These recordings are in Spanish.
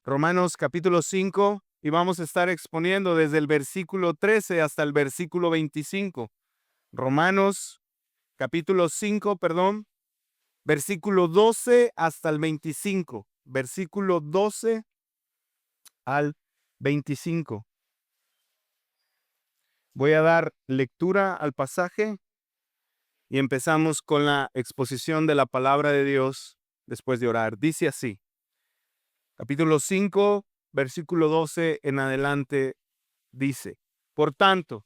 Romanos capítulo 5 y vamos a estar exponiendo desde el versículo 13 hasta el versículo 25. Romanos capítulo 5, versículo 12 hasta el 25. Versículo 12 al 25. Voy a dar lectura al pasaje y empezamos con la exposición de la palabra de Dios después de orar. Dice así, capítulo 5, versículo 12 en adelante, dice: Por tanto,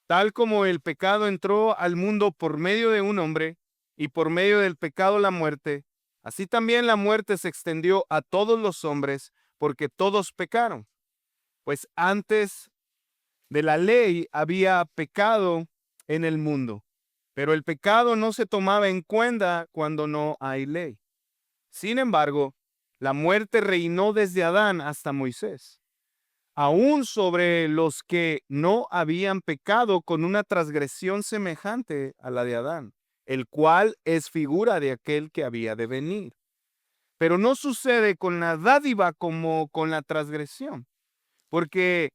tal como el pecado entró al mundo por medio de un hombre, y por medio del pecado la muerte, así también la muerte se extendió a todos los hombres, porque todos pecaron. Pues antes de la ley había pecado en el mundo, pero el pecado no se tomaba en cuenta cuando no hay ley. Sin embargo, la muerte reinó desde Adán hasta Moisés, aún sobre los que no habían pecado, con una transgresión semejante a la de Adán, el cual es figura de aquel que había de venir. Pero no sucede con la dádiva como con la transgresión, porque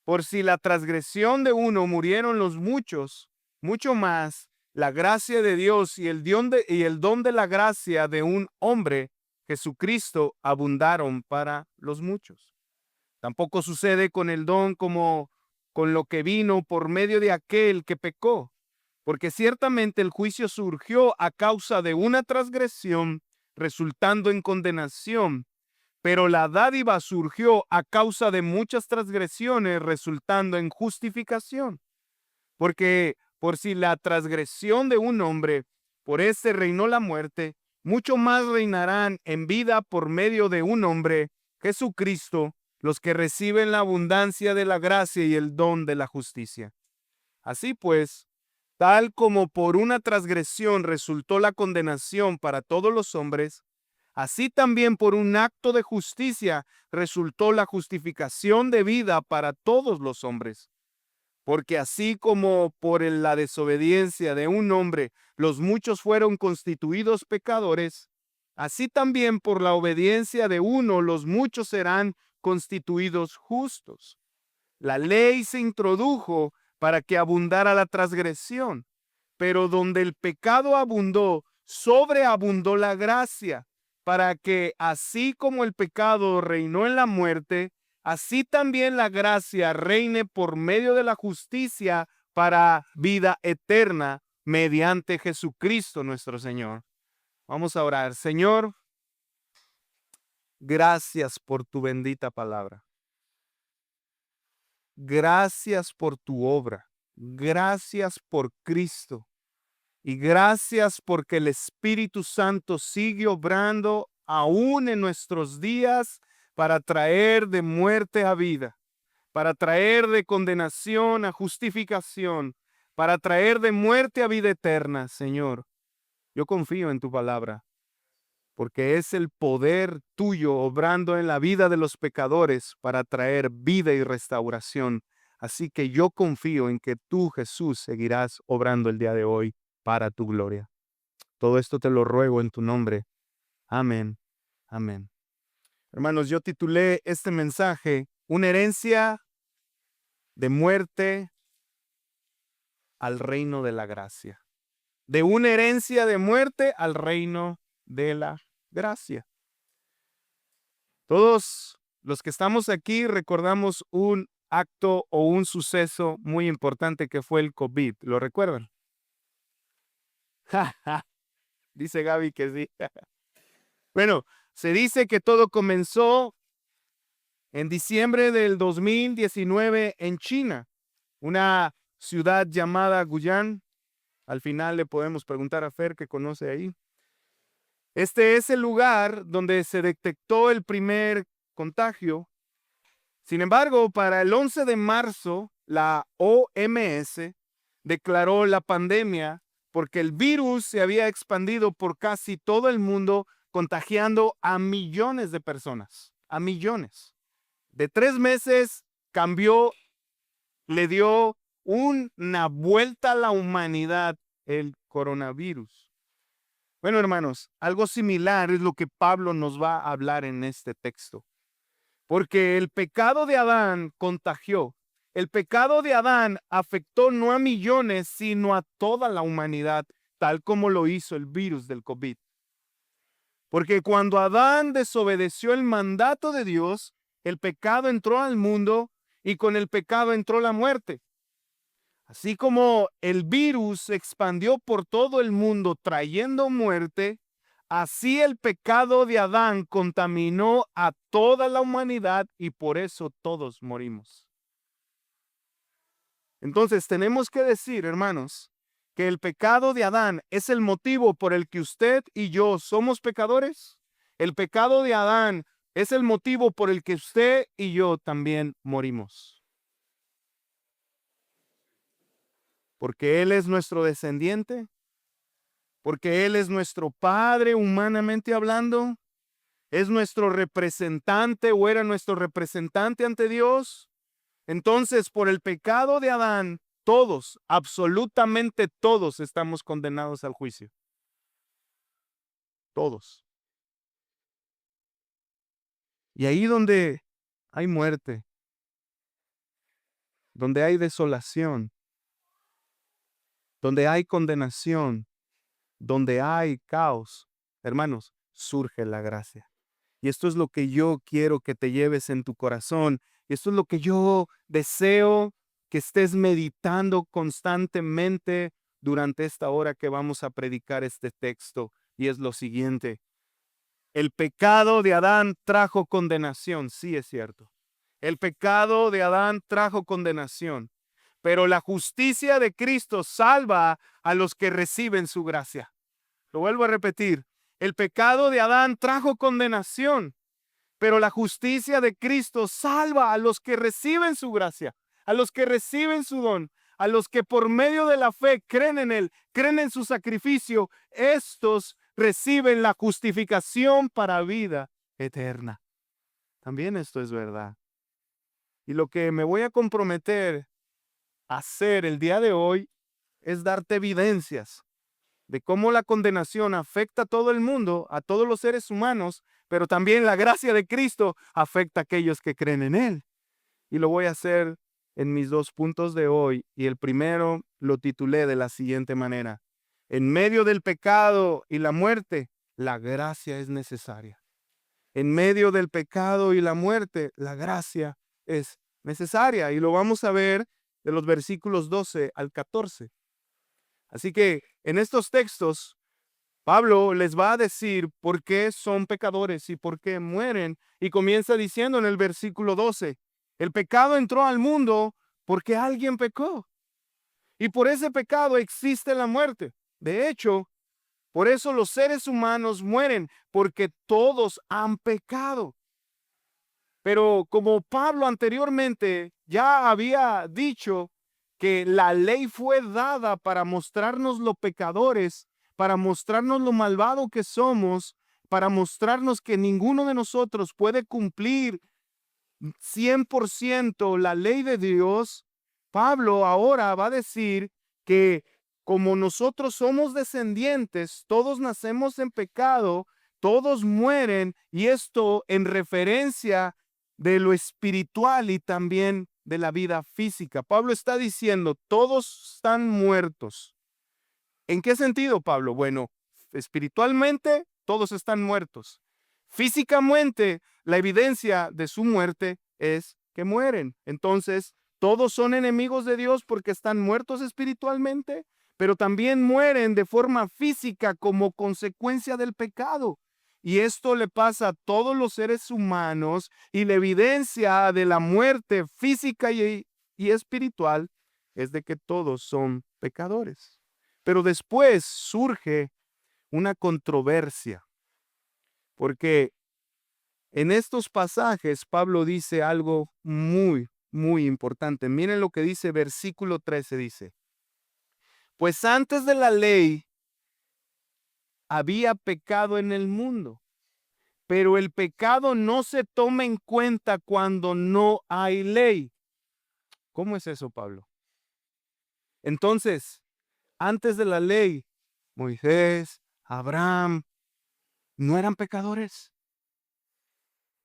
por si la transgresión de uno murieron los muchos, mucho más la gracia de Dios y el don de la gracia de un hombre, Jesucristo, abundaron para los muchos. Tampoco sucede con el don como con lo que vino por medio de aquel que pecó, porque ciertamente el juicio surgió a causa de una transgresión, resultando en condenación, pero la dádiva surgió a causa de muchas transgresiones, resultando en justificación. Porque por si la transgresión de un hombre, por ese reinó la muerte, mucho más reinarán en vida por medio de un hombre, Jesucristo, los que reciben la abundancia de la gracia y el don de la justicia. Así pues, tal como por una transgresión resultó la condenación para todos los hombres, así también por un acto de justicia resultó la justificación de vida para todos los hombres. Porque así como por la desobediencia de un hombre los muchos fueron constituidos pecadores, así también por la obediencia de uno los muchos serán constituidos justos. La ley se introdujo para que abundara la transgresión, pero donde el pecado abundó, sobreabundó la gracia, para que así como el pecado reinó en la muerte, así también la gracia reine por medio de la justicia para vida eterna mediante Jesucristo nuestro Señor. Vamos a orar. Señor, gracias por tu bendita palabra. Gracias por tu obra. Gracias por Cristo. Y gracias porque el Espíritu Santo sigue obrando aún en nuestros días para traer de muerte a vida, para traer de condenación a justificación, para traer de muerte a vida eterna, Señor. Yo confío en tu palabra, porque es el poder tuyo obrando en la vida de los pecadores para traer vida y restauración. Así que yo confío en que tú, Jesús, seguirás obrando el día de hoy para tu gloria. Todo esto te lo ruego en tu nombre. Amén. Amén. Hermanos, yo titulé este mensaje: Una herencia de muerte al reino de la gracia. De una herencia de muerte al reino de la gracia. Todos los que estamos aquí recordamos un acto o un suceso muy importante que fue el COVID. ¿Lo recuerdan? Dice Gaby que sí. Bueno, se dice que todo comenzó en diciembre del 2019 en China, una ciudad llamada Guiyang. Al final le podemos preguntar a Fer, que conoce ahí. Este es el lugar donde se detectó el primer contagio. Sin embargo, para el 11 de marzo, la OMS declaró la pandemia porque el virus se había expandido por casi todo el mundo, contagiando a millones de personas, a millones. De 3 meses cambió, le dio una vuelta a la humanidad el coronavirus. Bueno, hermanos, algo similar es lo que Pablo nos va a hablar en este texto. Porque el pecado de Adán contagió. El pecado de Adán afectó no a millones, sino a toda la humanidad, tal como lo hizo el virus del COVID. Porque cuando Adán desobedeció el mandato de Dios, el pecado entró al mundo y con el pecado entró la muerte. Así como el virus se expandió por todo el mundo trayendo muerte, así el pecado de Adán contaminó a toda la humanidad y por eso todos morimos. Entonces tenemos que decir, hermanos, que el pecado de Adán es el motivo por el que usted y yo somos pecadores. El pecado de Adán es el motivo por el que usted y yo también morimos. Porque Él es nuestro descendiente, porque Él es nuestro Padre humanamente hablando, es nuestro representante o era nuestro representante ante Dios. Entonces, por el pecado de Adán, todos, absolutamente todos, estamos condenados al juicio. Todos. Y ahí donde hay muerte, donde hay desolación, donde hay condenación, donde hay caos, hermanos, surge la gracia. Y esto es lo que yo quiero que te lleves en tu corazón. Y esto es lo que yo deseo que estés meditando constantemente durante esta hora que vamos a predicar este texto. Y es lo siguiente. El pecado de Adán trajo condenación. Sí, es cierto. El pecado de Adán trajo condenación. Pero la justicia de Cristo salva a los que reciben su gracia. Lo vuelvo a repetir. El pecado de Adán trajo condenación, pero la justicia de Cristo salva a los que reciben su gracia, a los que reciben su don, a los que por medio de la fe creen en Él, creen en su sacrificio. Estos reciben la justificación para vida eterna. También esto es verdad. Y lo que me voy a comprometer a hacer el día de hoy es darte evidencias de cómo la condenación afecta a todo el mundo, a todos los seres humanos, pero también la gracia de Cristo afecta a aquellos que creen en Él. Y lo voy a hacer en mis 2 puntos de hoy. Y el primero lo titulé de la siguiente manera. En medio del pecado y la muerte, la gracia es necesaria. En medio del pecado y la muerte, la gracia es necesaria. Y lo vamos a ver de los versículos 12 al 14. Así que en estos textos, Pablo les va a decir por qué son pecadores y por qué mueren. Y comienza diciendo en el versículo 12, el pecado entró al mundo porque alguien pecó. Y por ese pecado existe la muerte. De hecho, por eso los seres humanos mueren, porque todos han pecado. Pero como Pablo anteriormente ya había dicho que la ley fue dada para mostrarnos lo pecadores, para mostrarnos lo malvado que somos, para mostrarnos que ninguno de nosotros puede cumplir 100% la ley de Dios, Pablo ahora va a decir que como nosotros somos descendientes, todos nacemos en pecado, todos mueren, y esto en referencia de lo espiritual y también de la vida física. Pablo está diciendo, todos están muertos. ¿En qué sentido, Pablo? Bueno, espiritualmente todos están muertos. Físicamente, la evidencia de su muerte es que mueren. Entonces, todos son enemigos de Dios porque están muertos espiritualmente, pero también mueren de forma física como consecuencia del pecado. Y esto le pasa a todos los seres humanos, y la evidencia de la muerte física y espiritual es de que todos son pecadores. Pero después surge una controversia, porque en estos pasajes Pablo dice algo muy, muy importante. Miren lo que dice versículo 13, dice, pues antes de la ley había pecado en el mundo, pero el pecado no se toma en cuenta cuando no hay ley. ¿Cómo es eso, Pablo? Entonces, antes de la ley, Moisés, Abraham, ¿no eran pecadores?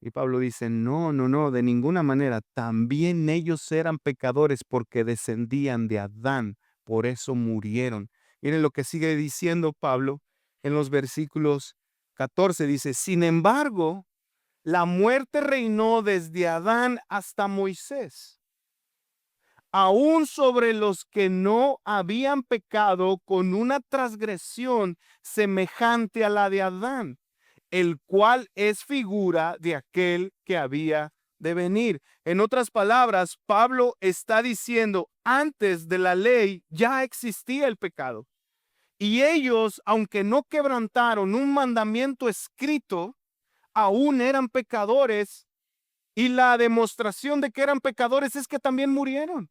Y Pablo dice, no, no, no, de ninguna manera. También ellos eran pecadores porque descendían de Adán, por eso murieron. Miren lo que sigue diciendo Pablo en los versículos 14. Dice, sin embargo, la muerte reinó desde Adán hasta Moisés, aún sobre los que no habían pecado con una transgresión semejante a la de Adán, el cual es figura de aquel que había de venir. En otras palabras, Pablo está diciendo, antes de la ley ya existía el pecado. Y ellos, aunque no quebrantaron un mandamiento escrito, aún eran pecadores. Y la demostración de que eran pecadores es que también murieron.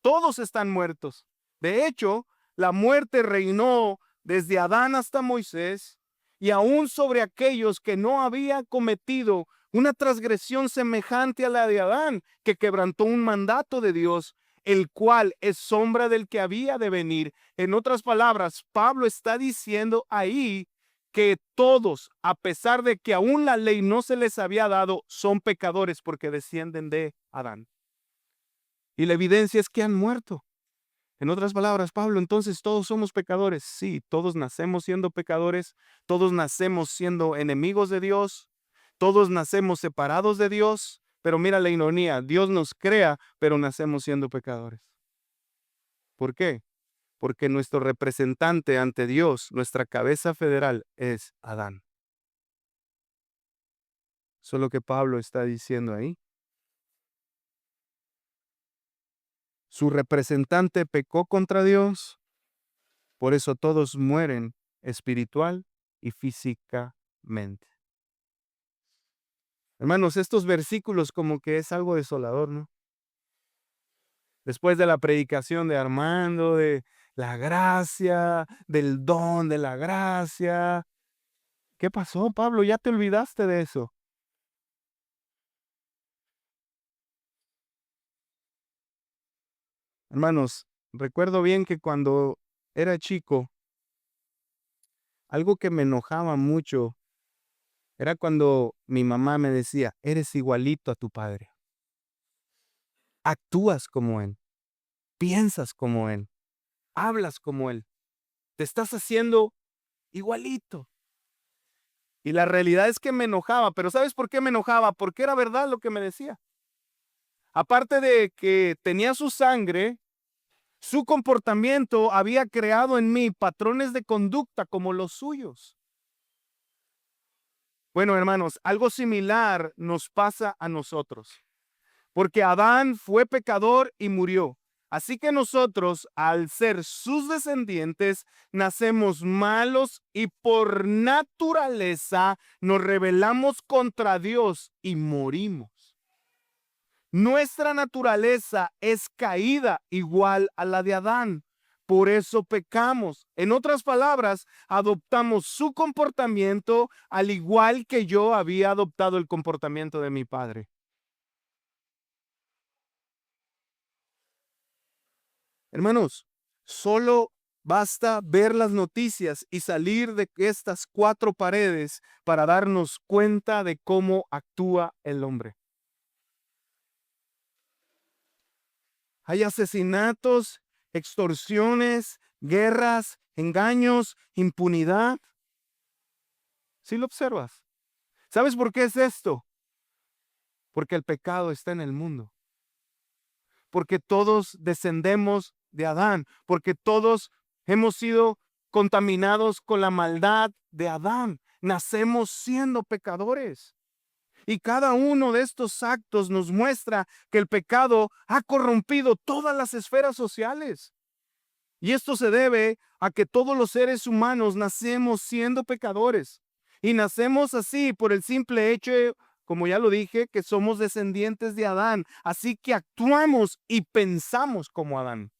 Todos están muertos. De hecho, la muerte reinó desde Adán hasta Moisés y aún sobre aquellos que no habían cometido una transgresión semejante a la de Adán, que quebrantó un mandato de Dios, el cual es sombra del que había de venir. En otras palabras, Pablo está diciendo ahí que todos, a pesar de que aún la ley no se les había dado, son pecadores porque descienden de Adán. Y la evidencia es que han muerto. En otras palabras, Pablo, entonces todos somos pecadores. Sí, todos nacemos siendo pecadores, todos nacemos siendo enemigos de Dios, todos nacemos separados de Dios, pero mira la ironía, Dios nos crea, pero nacemos siendo pecadores. ¿Por qué? Porque nuestro representante ante Dios, nuestra cabeza federal, es Adán. Eso es lo que Pablo está diciendo ahí. Su representante pecó contra Dios, por eso todos mueren espiritual y físicamente. Hermanos, estos versículos como que es algo desolador, ¿no? Después de la predicación de Armando, de la gracia, del don de la gracia. ¿Qué pasó, Pablo? ¿Ya te olvidaste de eso? Hermanos, recuerdo bien que cuando era chico, algo que me enojaba mucho era cuando mi mamá me decía, eres igualito a tu padre, actúas como él, piensas como él, hablas como él, te estás haciendo igualito. Y la realidad es que me enojaba, pero ¿sabes por qué me enojaba? Porque era verdad lo que me decía. Aparte de que tenía su sangre, su comportamiento había creado en mí patrones de conducta como los suyos. Bueno, hermanos, algo similar nos pasa a nosotros, porque Adán fue pecador y murió. Así que nosotros, al ser sus descendientes, nacemos malos y por naturaleza nos rebelamos contra Dios y morimos. Nuestra naturaleza es caída igual a la de Adán. Por eso pecamos. En otras palabras, adoptamos su comportamiento al igual que yo había adoptado el comportamiento de mi padre. Hermanos, solo basta ver las noticias y salir de estas cuatro paredes para darnos cuenta de cómo actúa el hombre. Hay asesinatos, extorsiones, guerras, engaños, impunidad. ¿Sí lo observas? ¿Sabes por qué es esto? Porque el pecado está en el mundo. Porque todos descendemos de Adán. Porque todos hemos sido contaminados con la maldad de Adán. Nacemos siendo pecadores. Y cada uno de estos actos nos muestra que el pecado ha corrompido todas las esferas sociales. Y esto se debe a que todos los seres humanos nacemos siendo pecadores. Y nacemos así por el simple hecho, como ya lo dije, que somos descendientes de Adán. Así que actuamos y pensamos como Adán.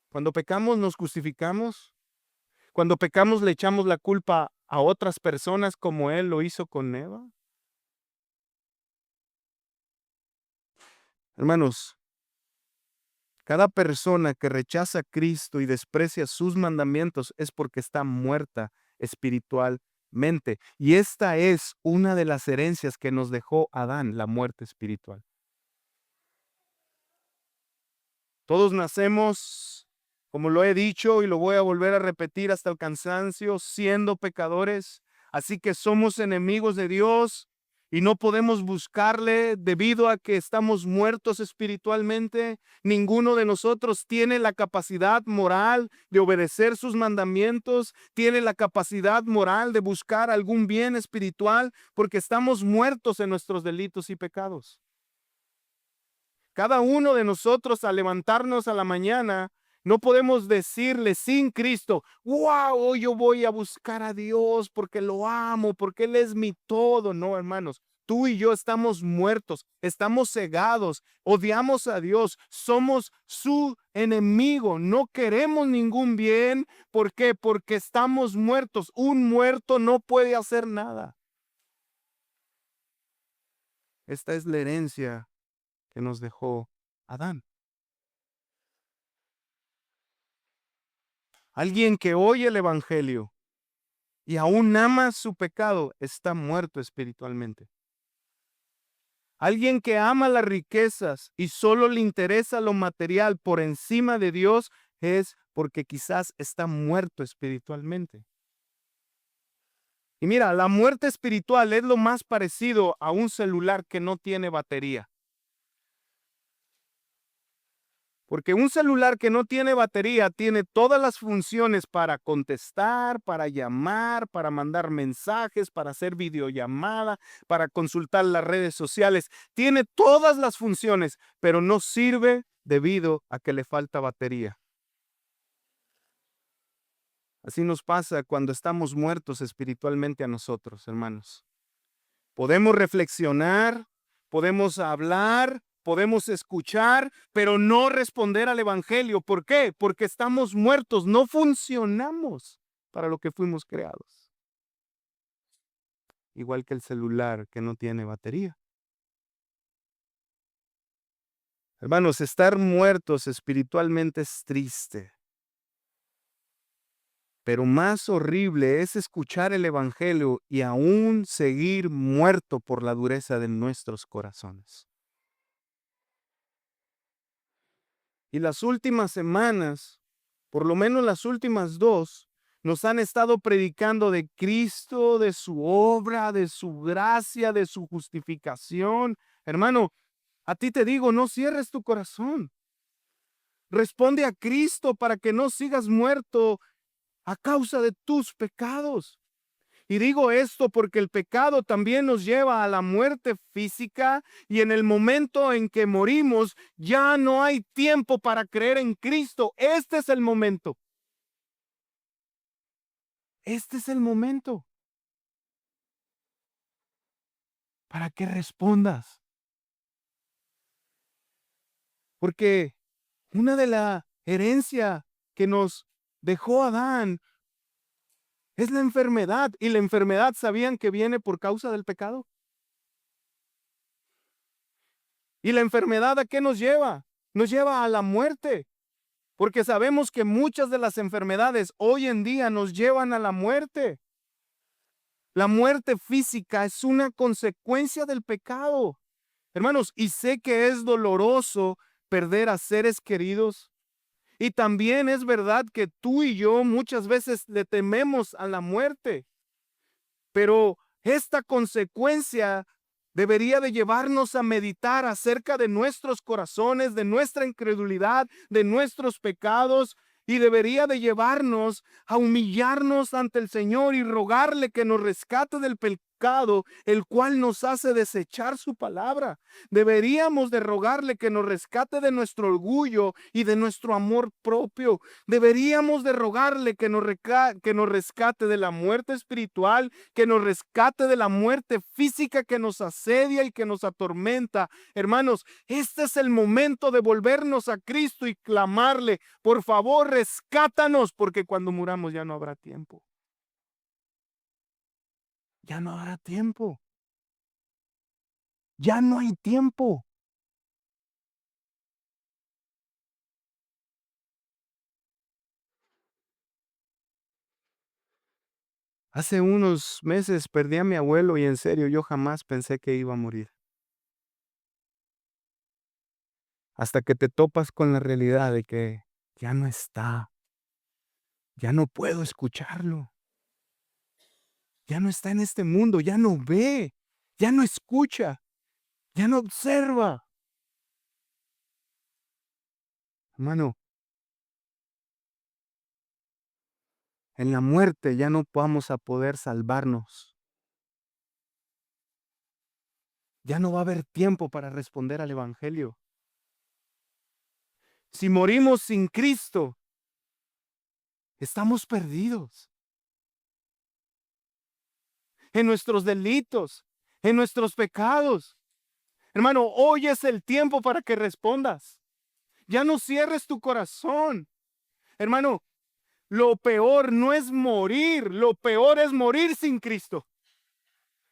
Cuando pecamos nos justificamos. Cuando pecamos le echamos la culpa a otras personas como él lo hizo con Eva. Hermanos, Cada persona que rechaza a Cristo y desprecia sus mandamientos es porque está muerta espiritualmente. Y esta es una de las herencias que nos dejó Adán, la muerte espiritual. Todos nacemos, como lo he dicho y lo voy a volver a repetir hasta el cansancio, siendo pecadores. Así que somos enemigos de Dios y no podemos buscarle debido a que estamos muertos espiritualmente. Ninguno de nosotros tiene la capacidad moral de obedecer sus mandamientos, tiene la capacidad moral de buscar algún bien espiritual, porque estamos muertos en nuestros delitos y pecados. Cada uno de nosotros al levantarnos a la mañana, no podemos decirle sin Cristo, wow, hoy yo voy a buscar a Dios porque lo amo, porque Él es mi todo. No, hermanos, tú y yo estamos muertos, estamos cegados, odiamos a Dios, somos su enemigo, no queremos ningún bien. ¿Por qué? Porque estamos muertos. Un muerto no puede hacer nada. Esta es la herencia que nos dejó Adán. Alguien que oye el evangelio y aún ama su pecado está muerto espiritualmente. Alguien que ama las riquezas y solo le interesa lo material por encima de Dios es porque quizás está muerto espiritualmente. Y mira, la muerte espiritual es lo más parecido a un celular que no tiene batería. Porque un celular que no tiene batería tiene todas las funciones para contestar, para llamar, para mandar mensajes, para hacer videollamada, para consultar las redes sociales. Tiene todas las funciones, pero no sirve debido a que le falta batería. Así nos pasa cuando estamos muertos espiritualmente a nosotros, hermanos. Podemos reflexionar, podemos hablar, podemos escuchar, pero no responder al evangelio. ¿Por qué? Porque estamos muertos, no funcionamos para lo que fuimos creados. Igual que el celular que no tiene batería. Hermanos, estar muertos espiritualmente es triste. Pero más horrible es escuchar el evangelio y aún seguir muerto por la dureza de nuestros corazones. Y las últimas semanas, por lo menos las últimas dos, nos han estado predicando de Cristo, de su obra, de su gracia, de su justificación. Hermano, a ti te digo, no cierres tu corazón. Responde a Cristo para que no sigas muerto a causa de tus pecados. Y digo esto porque el pecado también nos lleva a la muerte física, y en el momento en que morimos ya no hay tiempo para creer en Cristo. Este es el momento. Este es el momento para que respondas. Porque una de la herencia que nos dejó Adán es la enfermedad. Y la enfermedad, ¿sabían que viene por causa del pecado? ¿Y la enfermedad a qué nos lleva? Nos lleva a la muerte. Porque sabemos que muchas de las enfermedades hoy en día nos llevan a la muerte. La muerte física es una consecuencia del pecado. Hermanos, y sé que es doloroso perder a seres queridos. Y también es verdad que tú y yo muchas veces le tememos a la muerte. Pero esta consecuencia debería de llevarnos a meditar acerca de nuestros corazones, de nuestra incredulidad, de nuestros pecados, y debería de llevarnos a humillarnos ante el Señor y rogarle que nos rescate del pecado, el cual nos hace desechar su palabra. Deberíamos de rogarle que nos rescate de nuestro orgullo y de nuestro amor propio. Deberíamos de rogarle que nos rescate de la muerte espiritual, que nos rescate de la muerte física que nos asedia y que nos atormenta. Hermanos, este es el momento de volvernos a Cristo y clamarle, por favor, rescátanos, porque cuando muramos ya no habrá tiempo. Ya no habrá tiempo. Ya no hay tiempo. Hace unos meses perdí a mi abuelo y en serio yo jamás pensé que iba a morir. Hasta que te topas con la realidad de que ya no está, ya no puedo escucharlo, ya no está en este mundo, ya no ve, ya no escucha, ya no observa. Hermano, en la muerte ya no vamos a poder salvarnos. Ya no va a haber tiempo para responder al Evangelio. Si morimos sin Cristo, estamos perdidos en nuestros delitos, en nuestros pecados. Hermano, hoy es el tiempo para que respondas. Ya no cierres tu corazón. Hermano, lo peor no es morir, lo peor es morir sin Cristo.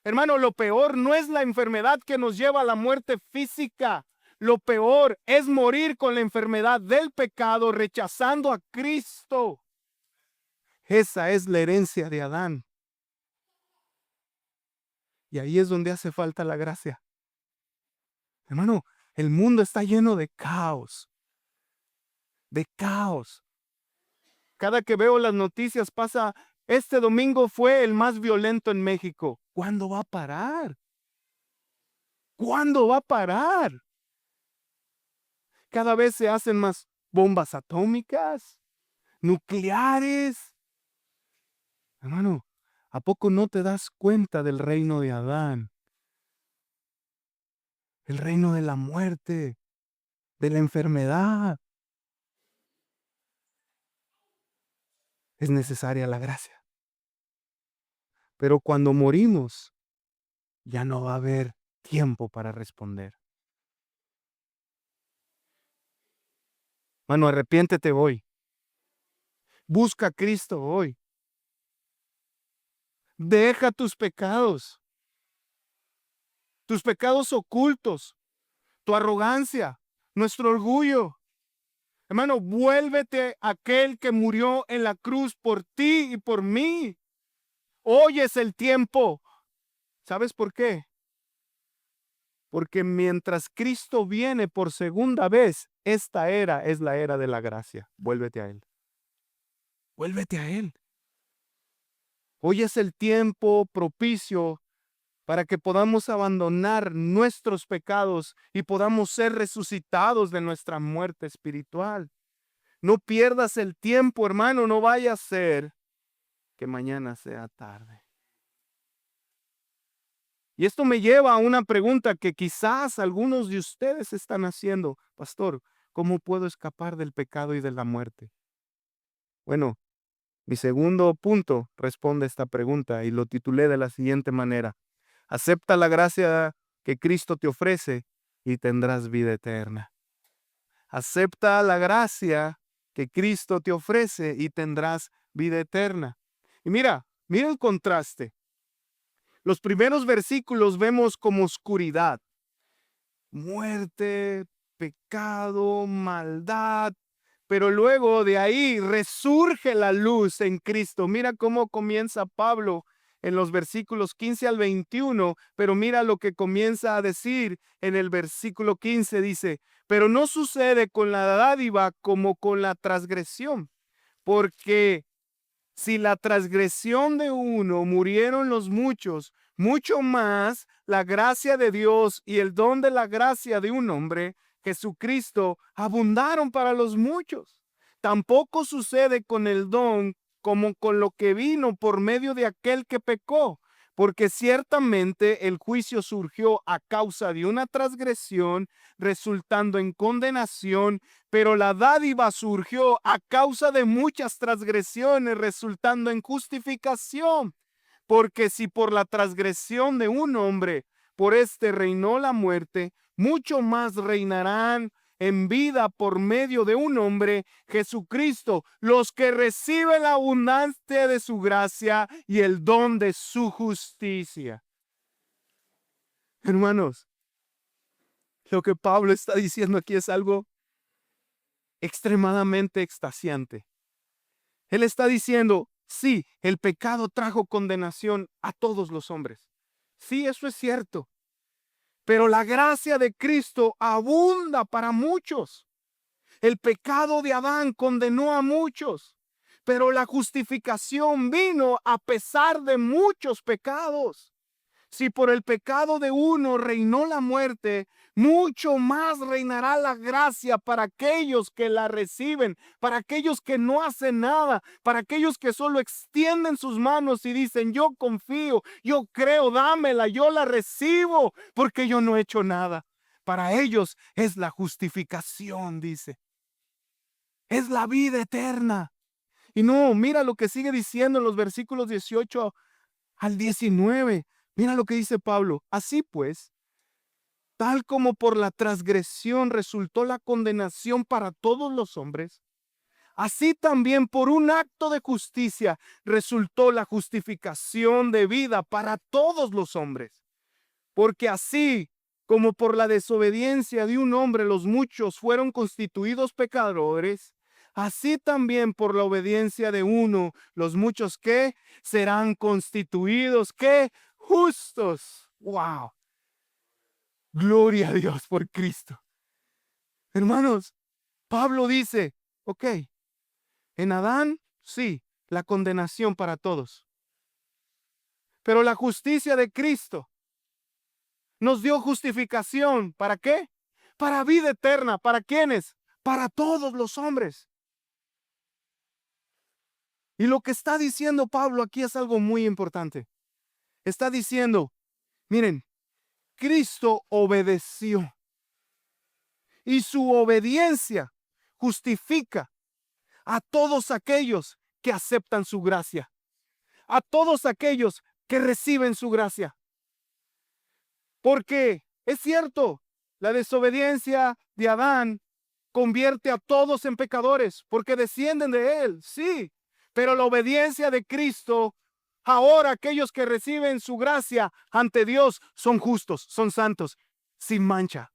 Hermano, lo peor no es la enfermedad que nos lleva a la muerte física. Lo peor es morir con la enfermedad del pecado, rechazando a Cristo. Esa es la herencia de Adán. Y ahí es donde hace falta la gracia. Hermano, el mundo está lleno de caos. De caos. Cada que veo las noticias pasa, este domingo fue el más violento en México. ¿Cuándo va a parar? ¿Cuándo va a parar? Cada vez se hacen más bombas atómicas, nucleares. Hermano, ¿a poco no te das cuenta del reino de Adán? El reino de la muerte, de la enfermedad. Es necesaria la gracia. Pero cuando morimos, ya no va a haber tiempo para responder. Mano, arrepiéntete hoy. Busca a Cristo hoy. Deja tus pecados ocultos, tu arrogancia, nuestro orgullo. Hermano, vuélvete a aquel que murió en la cruz por ti y por mí. Hoy es el tiempo. ¿Sabes por qué? Porque mientras Cristo viene por segunda vez, esta era es la era de la gracia. Vuélvete a Él. Vuélvete a Él. Hoy es el tiempo propicio para que podamos abandonar nuestros pecados y podamos ser resucitados de nuestra muerte espiritual. No pierdas el tiempo, hermano, no vaya a ser que mañana sea tarde. Y esto me lleva a una pregunta que quizás algunos de ustedes están haciendo. Pastor, ¿cómo puedo escapar del pecado y de la muerte? Bueno, mi segundo punto responde a esta pregunta y lo titulé de la siguiente manera. Acepta la gracia que Cristo te ofrece y tendrás vida eterna. Acepta la gracia que Cristo te ofrece y tendrás vida eterna. Y mira el contraste. Los primeros versículos vemos como oscuridad, muerte, pecado, maldad, pero luego de ahí resurge la luz en Cristo. Mira cómo comienza Pablo en los versículos 15 al 21, pero mira lo que comienza a decir en el versículo 15, dice, pero no sucede con la dádiva como con la transgresión, porque si la transgresión de uno murieron los muchos, mucho más la gracia de Dios y el don de la gracia de un hombre, Jesucristo, abundaron para los muchos. Tampoco sucede con el don como con lo que vino por medio de aquel que pecó, porque ciertamente el juicio surgió a causa de una transgresión, resultando en condenación, pero la dádiva surgió a causa de muchas transgresiones, resultando en justificación. Porque si por la transgresión de un hombre, por este reinó la muerte, mucho más reinarán en vida por medio de un hombre, Jesucristo, los que reciben la abundancia de su gracia y el don de su justicia. Hermanos, lo que Pablo está diciendo aquí es algo extremadamente extasiante. Él está diciendo, Sí, el pecado trajo condenación a todos los hombres. Sí, eso es cierto. Pero la gracia de Cristo abunda para muchos. El pecado de Adán condenó a muchos, pero la justificación vino a pesar de muchos pecados. Si por el pecado de uno reinó la muerte, mucho más reinará la gracia para aquellos que la reciben, para aquellos que no hacen nada, para aquellos que solo extienden sus manos y dicen, yo confío, yo creo, dámela, yo la recibo, porque yo no he hecho nada. Para ellos es la justificación, dice. Es la vida eterna. Y no, mira lo que sigue diciendo en los versículos 18 al 19. Mira lo que dice Pablo. Así pues, tal como por la transgresión resultó la condenación para todos los hombres, así también por un acto de justicia resultó la justificación de vida para todos los hombres. Porque así como por la desobediencia de un hombre los muchos fueron constituidos pecadores, así también por la obediencia de uno los muchos que serán constituidos que justos. Wow. Gloria a Dios por Cristo. Hermanos, Pablo dice, ok, en Adán, sí, la condenación para todos. Pero la justicia de Cristo nos dio justificación. ¿Para qué? Para vida eterna. ¿Para quiénes? Para todos los hombres. Y lo que está diciendo Pablo aquí es algo muy importante. Está diciendo, miren, Cristo obedeció. Y su obediencia justifica a todos aquellos que aceptan su gracia. A todos aquellos que reciben su gracia. Porque es cierto, la desobediencia de Adán convierte a todos en pecadores porque descienden de él, sí. Pero la obediencia de Cristo, ahora aquellos que reciben su gracia ante Dios son justos, son santos, sin mancha.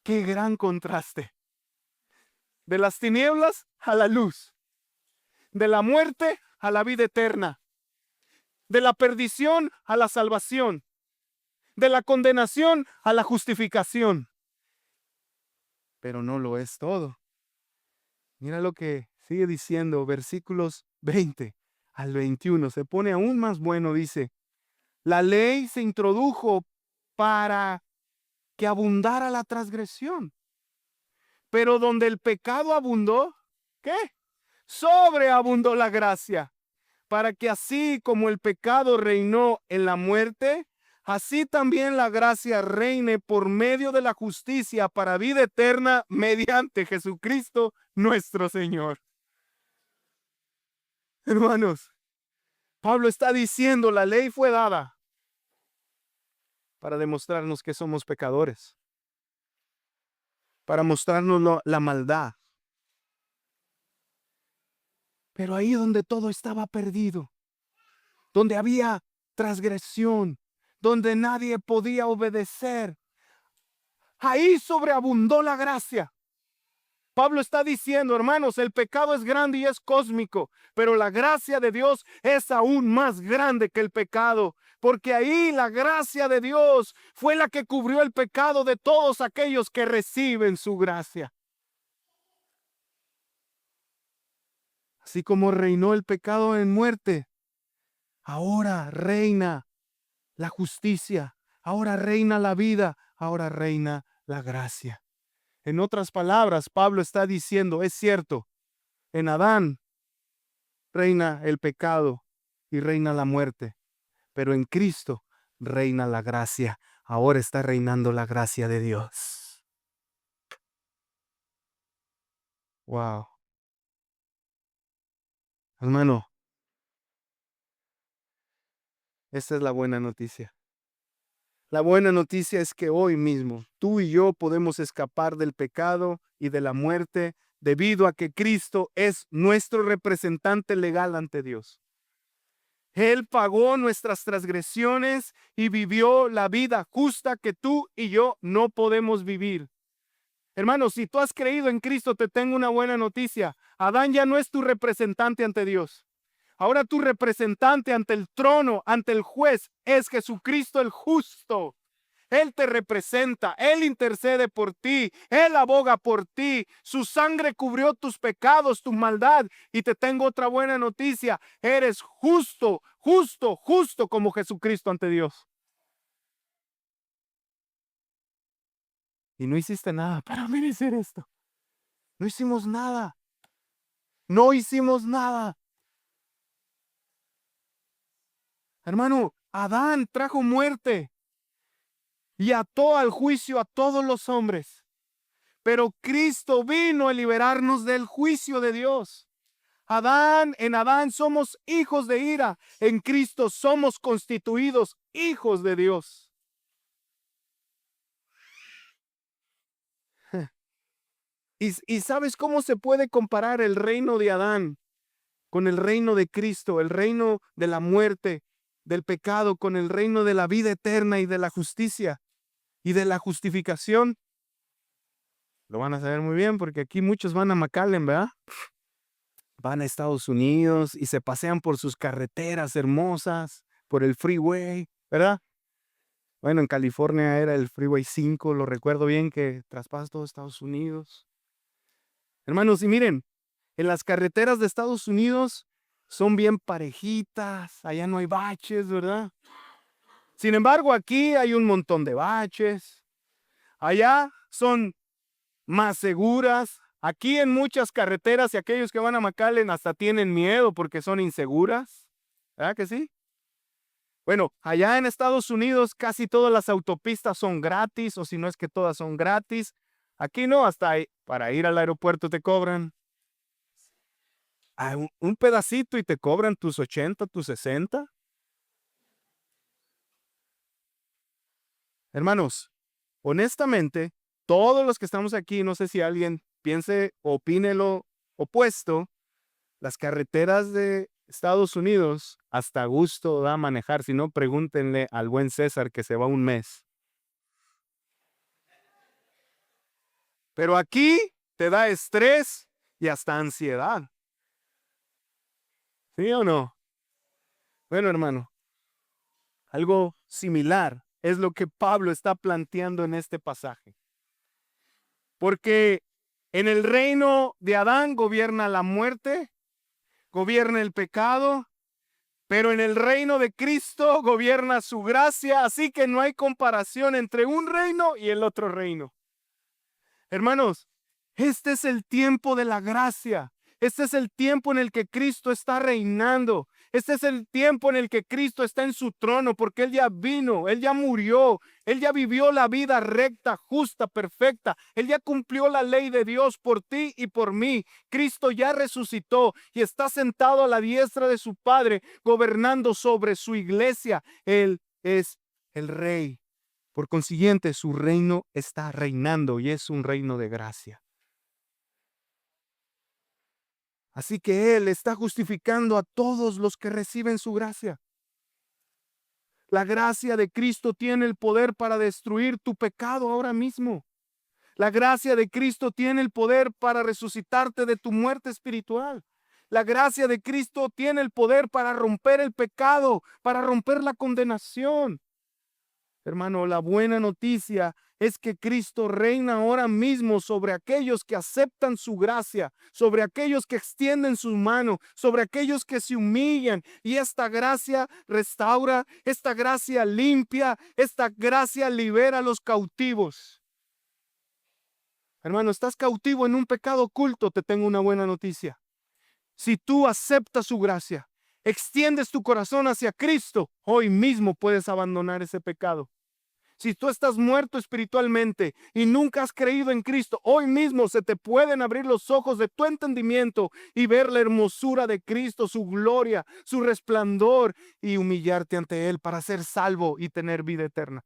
Qué gran contraste. De las tinieblas a la luz. De la muerte a la vida eterna. De la perdición a la salvación. De la condenación a la justificación. Pero no lo es todo. Mira lo que sigue diciendo, versículos 20 al 21. Se pone aún más bueno, dice, la ley se introdujo para que abundara la transgresión. Pero donde el pecado abundó, ¿qué? Sobreabundó la gracia, para que así como el pecado reinó en la muerte, así también la gracia reine por medio de la justicia para vida eterna mediante Jesucristo nuestro Señor. Hermanos, Pablo está diciendo, la ley fue dada para demostrarnos que somos pecadores, para mostrarnos la maldad. Pero ahí donde todo estaba perdido, donde había transgresión, donde nadie podía obedecer, ahí sobreabundó la gracia. Pablo está diciendo, hermanos, el pecado es grande y es cósmico, pero la gracia de Dios es aún más grande que el pecado, porque ahí la gracia de Dios fue la que cubrió el pecado de todos aquellos que reciben su gracia. Así como reinó el pecado en muerte, ahora reina la justicia, ahora reina la vida, ahora reina la gracia. En otras palabras, Pablo está diciendo, es cierto, en Adán reina el pecado y reina la muerte, pero en Cristo reina la gracia. Ahora está reinando la gracia de Dios. Wow. Hermano, esta es la buena noticia. La buena noticia es que hoy mismo tú y yo podemos escapar del pecado y de la muerte debido a que Cristo es nuestro representante legal ante Dios. Él pagó nuestras transgresiones y vivió la vida justa que tú y yo no podemos vivir. Hermano, si tú has creído en Cristo, te tengo una buena noticia. Adán ya no es tu representante ante Dios. Ahora tu representante ante el trono, ante el juez, es Jesucristo el justo. Él te representa, Él intercede por ti, Él aboga por ti. Su sangre cubrió tus pecados, tu maldad. Y te tengo otra buena noticia. Eres justo, justo, justo como Jesucristo ante Dios. Y no hiciste nada para merecer esto. No hicimos nada. No hicimos nada. Hermano, Adán trajo muerte y ató al juicio a todos los hombres. Pero Cristo vino a liberarnos del juicio de Dios. En Adán somos hijos de ira. En Cristo somos constituidos hijos de Dios. ¿Y sabes cómo se puede comparar el reino de Adán con el reino de Cristo, el reino de la muerte, del pecado, con el reino de la vida eterna y de la justicia y de la justificación? Lo van a saber muy bien porque aquí muchos van a McAllen, ¿verdad? Van a Estados Unidos y se pasean por sus carreteras hermosas, por el freeway, ¿verdad? Bueno, en California era el Freeway 5, lo recuerdo bien, que traspasa todo Estados Unidos. Hermanos, y miren, en las carreteras de Estados Unidos son bien parejitas, allá no hay baches, ¿verdad? Sin embargo, aquí hay un montón de baches. Allá son más seguras. Aquí en muchas carreteras, y aquellos que van a McAllen hasta tienen miedo porque son inseguras. ¿Verdad que sí? Bueno, allá en Estados Unidos casi todas las autopistas son gratis, o si no es que todas son gratis. Aquí no, hasta ahí, para ir al aeropuerto te cobran un pedacito y te cobran tus 80, tus 60. Hermanos, honestamente, todos los que estamos aquí, no sé si alguien piense o opine lo opuesto, las carreteras de Estados Unidos hasta gusto da manejar. Si no, pregúntenle al buen César que se va un mes. Pero aquí te da estrés y hasta ansiedad. ¿Sí o no? Bueno, hermano, algo similar es lo que Pablo está planteando en este pasaje. Porque en el reino de Adán gobierna la muerte, gobierna el pecado, pero en el reino de Cristo gobierna su gracia, así que no hay comparación entre un reino y el otro reino. Hermanos, este es el tiempo de la gracia. Este es el tiempo en el que Cristo está reinando. Este es el tiempo en el que Cristo está en su trono, porque Él ya vino, Él ya murió, Él ya vivió la vida recta, justa, perfecta. Él ya cumplió la ley de Dios por ti y por mí. Cristo ya resucitó y está sentado a la diestra de su Padre, gobernando sobre su iglesia. Él es el Rey. Por consiguiente, su reino está reinando y es un reino de gracia. Así que Él está justificando a todos los que reciben su gracia. La gracia de Cristo tiene el poder para destruir tu pecado ahora mismo. La gracia de Cristo tiene el poder para resucitarte de tu muerte espiritual. La gracia de Cristo tiene el poder para romper el pecado, para romper la condenación. Hermano, la buena noticia es que Cristo reina ahora mismo sobre aquellos que aceptan su gracia, sobre aquellos que extienden su mano, sobre aquellos que se humillan. Y esta gracia restaura, esta gracia limpia, esta gracia libera a los cautivos. Hermano, estás cautivo en un pecado oculto, te tengo una buena noticia. Si tú aceptas su gracia, extiendes tu corazón hacia Cristo, hoy mismo puedes abandonar ese pecado. Si tú estás muerto espiritualmente y nunca has creído en Cristo, hoy mismo se te pueden abrir los ojos de tu entendimiento y ver la hermosura de Cristo, su gloria, su resplandor, y humillarte ante Él para ser salvo y tener vida eterna.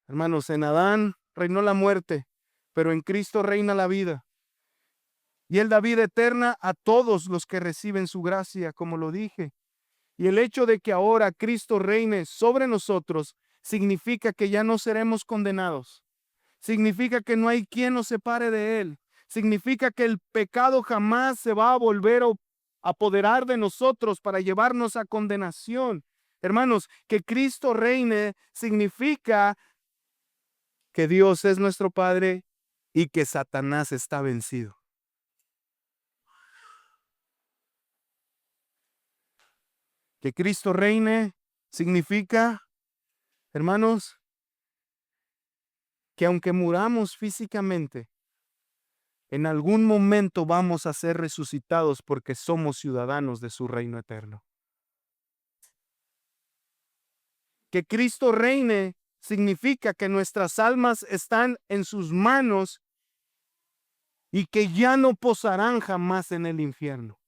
Hermanos, en Adán reinó la muerte, pero en Cristo reina la vida. Y Él da vida eterna a todos los que reciben su gracia, como lo dije. Y el hecho de que ahora Cristo reine sobre nosotros significa que ya no seremos condenados. Significa que no hay quien nos separe de Él. Significa que el pecado jamás se va a volver a apoderar de nosotros para llevarnos a condenación. Hermanos, que Cristo reine significa que Dios es nuestro Padre y que Satanás está vencido. Que Cristo reine significa, hermanos, que aunque muramos físicamente, en algún momento vamos a ser resucitados porque somos ciudadanos de su reino eterno. Que Cristo reine significa que nuestras almas están en sus manos y que ya no posarán jamás en el infierno.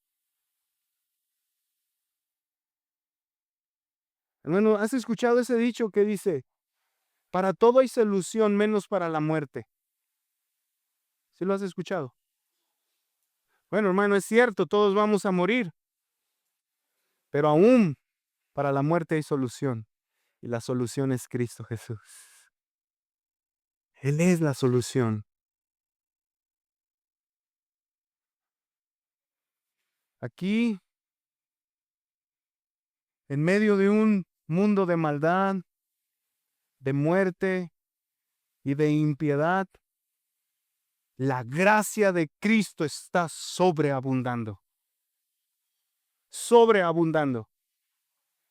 Hermano, ¿has escuchado ese dicho que dice, para todo hay solución menos para la muerte? ¿Sí lo has escuchado? Bueno, hermano, es cierto, todos vamos a morir, pero aún para la muerte hay solución. Y la solución es Cristo Jesús. Él es la solución. Aquí, en medio de un mundo de maldad, de muerte y de impiedad, la gracia de Cristo está sobreabundando. Sobreabundando.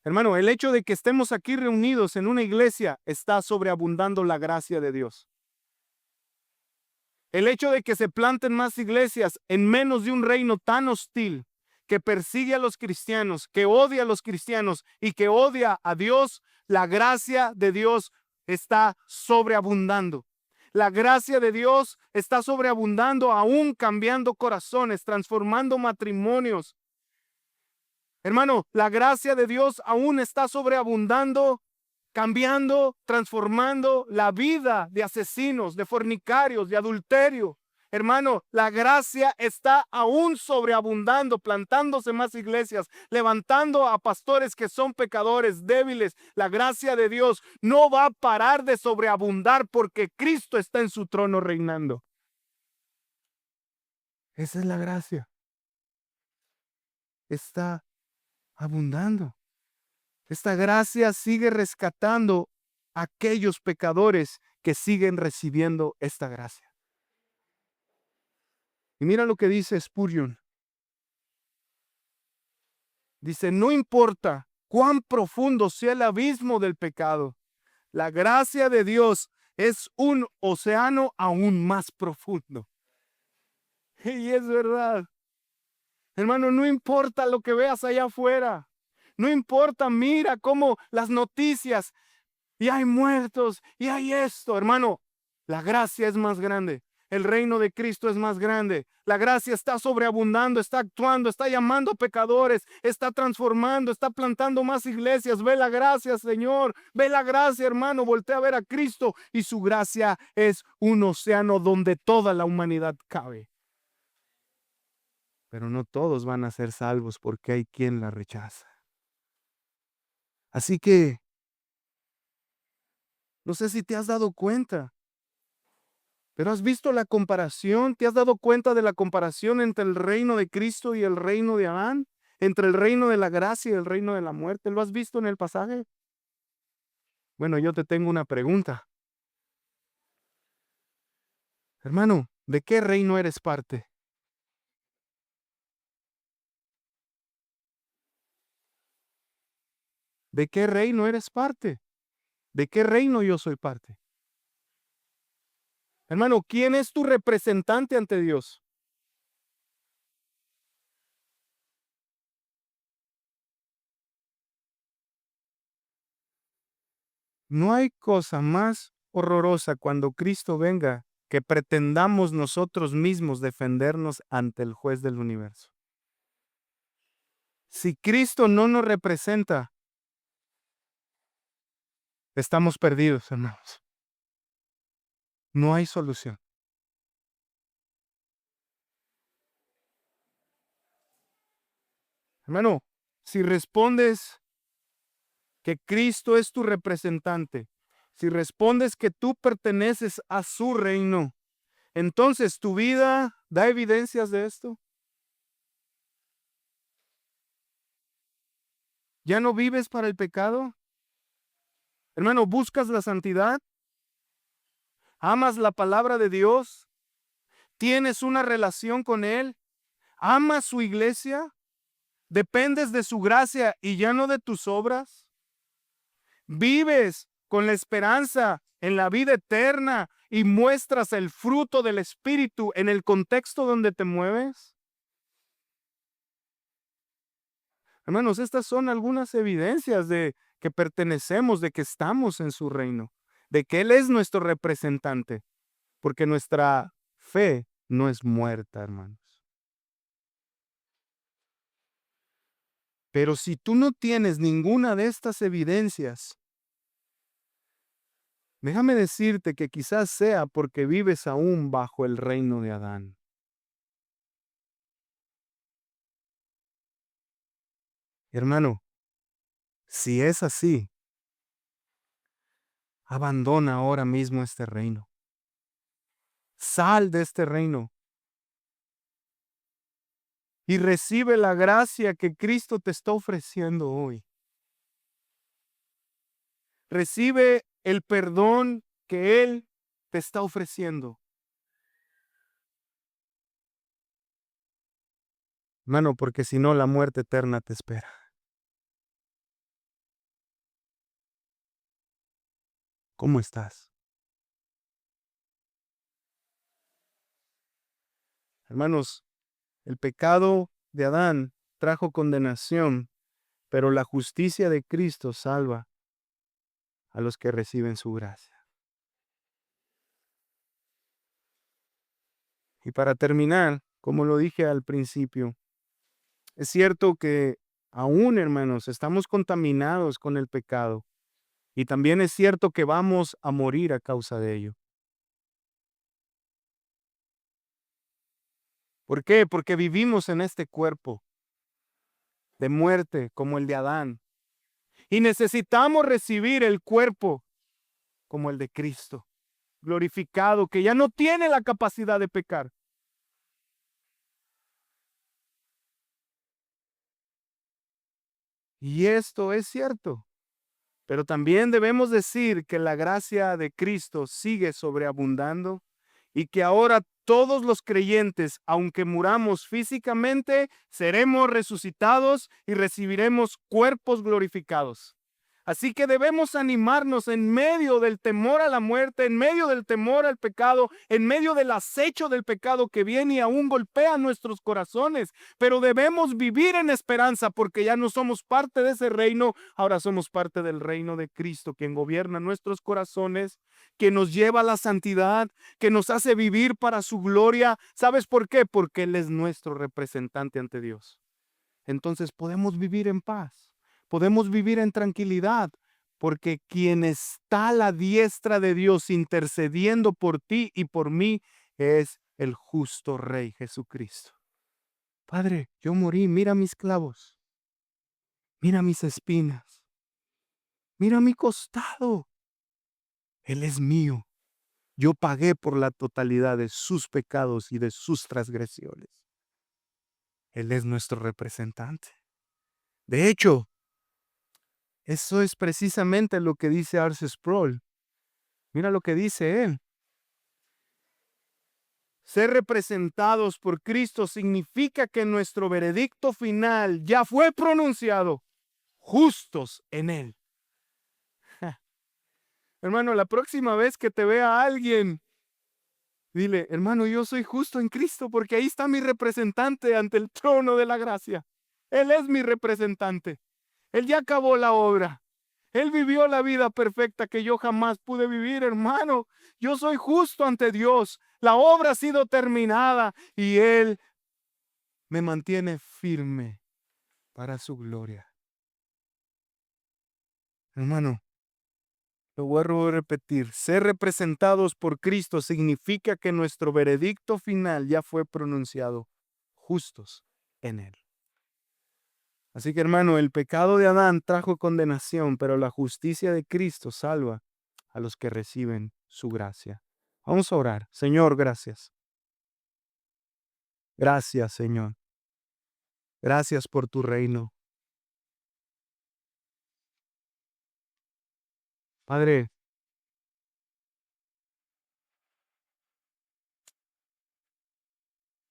Hermano, el hecho de que estemos aquí reunidos en una iglesia está sobreabundando la gracia de Dios. El hecho de que se planten más iglesias en menos de un reino tan hostil que persigue a los cristianos, que odia a los cristianos y que odia a Dios, la gracia de Dios está sobreabundando. La gracia de Dios está sobreabundando, aún cambiando corazones, transformando matrimonios. Hermano, la gracia de Dios aún está sobreabundando, cambiando, transformando la vida de asesinos, de fornicarios, de adulterio. Hermano, la gracia está aún sobreabundando, plantándose más iglesias, levantando a pastores que son pecadores, débiles. La gracia de Dios no va a parar de sobreabundar porque Cristo está en su trono reinando. Esa es la gracia. Está abundando. Esta gracia sigue rescatando a aquellos pecadores que siguen recibiendo esta gracia. Y mira lo que dice Spurgeon. Dice, no importa cuán profundo sea el abismo del pecado, la gracia de Dios es un océano aún más profundo. Y es verdad. Hermano, no importa lo que veas allá afuera. No importa, mira cómo las noticias, y hay muertos, y hay esto. Hermano, la gracia es más grande. El reino de Cristo es más grande. La gracia está sobreabundando, está actuando, está llamando a pecadores, está transformando, está plantando más iglesias. Ve la gracia, Señor. Ve la gracia, hermano. Voltea a ver a Cristo y su gracia es un océano donde toda la humanidad cabe. Pero no todos van a ser salvos porque hay quien la rechaza. Así que, no sé si te has dado cuenta, pero ¿has visto la comparación? ¿Te has dado cuenta de la comparación entre el reino de Cristo y el reino de Adán? Entre el reino de la gracia y el reino de la muerte. ¿Lo has visto en el pasaje? Bueno, yo te tengo una pregunta. Hermano, ¿de qué reino eres parte? ¿De qué reino eres parte? ¿De qué reino yo soy parte? Hermano, ¿quién es tu representante ante Dios? No hay cosa más horrorosa cuando Cristo venga que pretendamos nosotros mismos defendernos ante el juez del universo. Si Cristo no nos representa, estamos perdidos, hermanos. No hay solución. Hermano, si respondes que Cristo es tu representante, si respondes que tú perteneces a su reino, entonces tu vida da evidencias de esto. ¿Ya no vives para el pecado? Hermano, ¿buscas la santidad? ¿Amas la palabra de Dios? ¿Tienes una relación con Él? ¿Amas su iglesia? ¿Dependes de su gracia y ya no de tus obras? ¿Vives con la esperanza en la vida eterna y muestras el fruto del Espíritu en el contexto donde te mueves? Hermanos, estas son algunas evidencias de que pertenecemos, de que estamos en su reino, de que Él es nuestro representante, porque nuestra fe no es muerta, hermanos. Pero si tú no tienes ninguna de estas evidencias, déjame decirte que quizás sea porque vives aún bajo el reino de Adán. Hermano, si es así, abandona ahora mismo este reino. Sal de este reino y recibe la gracia que Cristo te está ofreciendo hoy. Recibe el perdón que Él te está ofreciendo. Hermano, porque si no, la muerte eterna te espera. ¿Cómo estás? Hermanos, el pecado de Adán trajo condenación, pero la justicia de Cristo salva a los que reciben su gracia. Y para terminar, como lo dije al principio, es cierto que aún, hermanos, estamos contaminados con el pecado. Y también es cierto que vamos a morir a causa de ello. ¿Por qué? Porque vivimos en este cuerpo de muerte como el de Adán. Y necesitamos recibir el cuerpo como el de Cristo, glorificado, que ya no tiene la capacidad de pecar. Y esto es cierto. Pero también debemos decir que la gracia de Cristo sigue sobreabundando y que ahora todos los creyentes, aunque muramos físicamente, seremos resucitados y recibiremos cuerpos glorificados. Así que debemos animarnos en medio del temor a la muerte, en medio del temor al pecado, en medio del acecho del pecado que viene y aún golpea nuestros corazones. Pero debemos vivir en esperanza porque ya no somos parte de ese reino, ahora somos parte del reino de Cristo, quien gobierna nuestros corazones, que nos lleva a la santidad, que nos hace vivir para su gloria. ¿Sabes por qué? Porque Él es nuestro representante ante Dios. Entonces podemos vivir en paz, podemos vivir en tranquilidad, porque quien está a la diestra de Dios intercediendo por ti y por mí es el justo Rey Jesucristo. Padre, yo morí, mira mis clavos, mira mis espinas, mira mi costado. Él es mío. Yo pagué por la totalidad de sus pecados y de sus transgresiones. Él es nuestro representante. De hecho, eso es precisamente lo que dice R.C. Sproul. Mira lo que dice él. Ser representados por Cristo significa que nuestro veredicto final ya fue pronunciado, justos en Él. Hermano, la próxima vez que te vea alguien, dile, hermano, yo soy justo en Cristo porque ahí está mi representante ante el trono de la gracia. Él es mi representante. Él ya acabó la obra. Él vivió la vida perfecta que yo jamás pude vivir, hermano. Yo soy justo ante Dios. La obra ha sido terminada y Él me mantiene firme para su gloria. Hermano, lo vuelvo a repetir. Ser representados por Cristo significa que nuestro veredicto final ya fue pronunciado, justos en Él. Así que, hermano, el pecado de Adán trajo condenación, pero la justicia de Cristo salva a los que reciben su gracia. Vamos a orar. Señor, gracias. Gracias, Señor. Gracias por tu reino. Padre,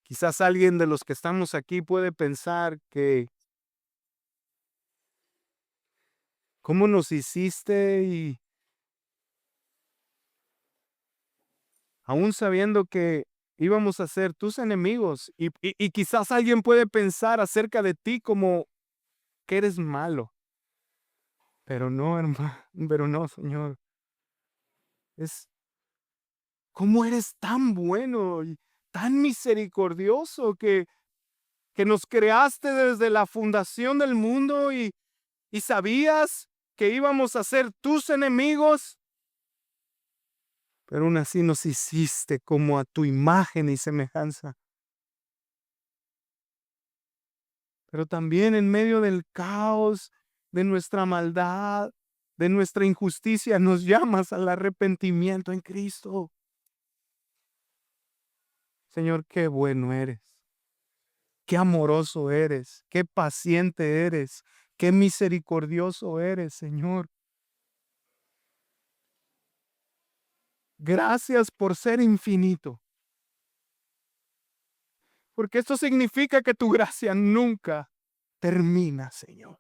quizás alguien de los que estamos aquí puede pensar que cómo nos hiciste y aún sabiendo que íbamos a ser tus enemigos y quizás alguien puede pensar acerca de ti como que eres malo, pero no, hermano, pero no, Señor, es cómo eres tan bueno y tan misericordioso que nos creaste desde la fundación del mundo y sabías que íbamos a ser tus enemigos, pero aún así nos hiciste como a tu imagen y semejanza. Pero también en medio del caos, de nuestra maldad, de nuestra injusticia, nos llamas al arrepentimiento en Cristo. Señor, qué bueno eres, qué amoroso eres, qué paciente eres, qué misericordioso eres, Señor. Gracias por ser infinito, porque esto significa que tu gracia nunca termina, Señor.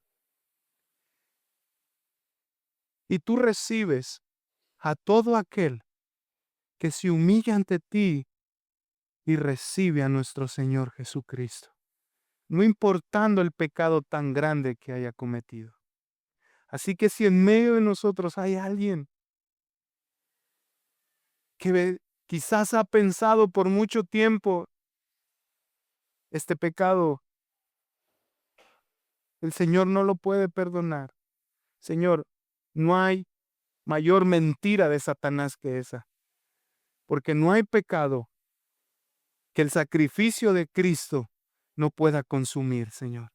Y tú recibes a todo aquel que se humilla ante ti y recibe a nuestro Señor Jesucristo, no importando el pecado tan grande que haya cometido. Así que si en medio de nosotros hay alguien que quizás ha pensado por mucho tiempo este pecado, el Señor no lo puede perdonar. Señor, no hay mayor mentira de Satanás que esa, porque no hay pecado que el sacrificio de Cristo no pueda consumir, Señor.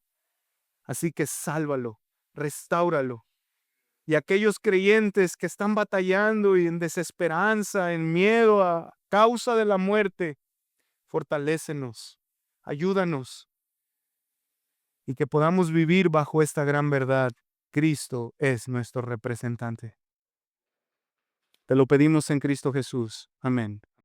Así que sálvalo, restáuralo. Y aquellos creyentes que están batallando y en desesperanza, en miedo a causa de la muerte, fortalécenos, ayúdanos y que podamos vivir bajo esta gran verdad. Cristo es nuestro representante. Te lo pedimos en Cristo Jesús. Amén.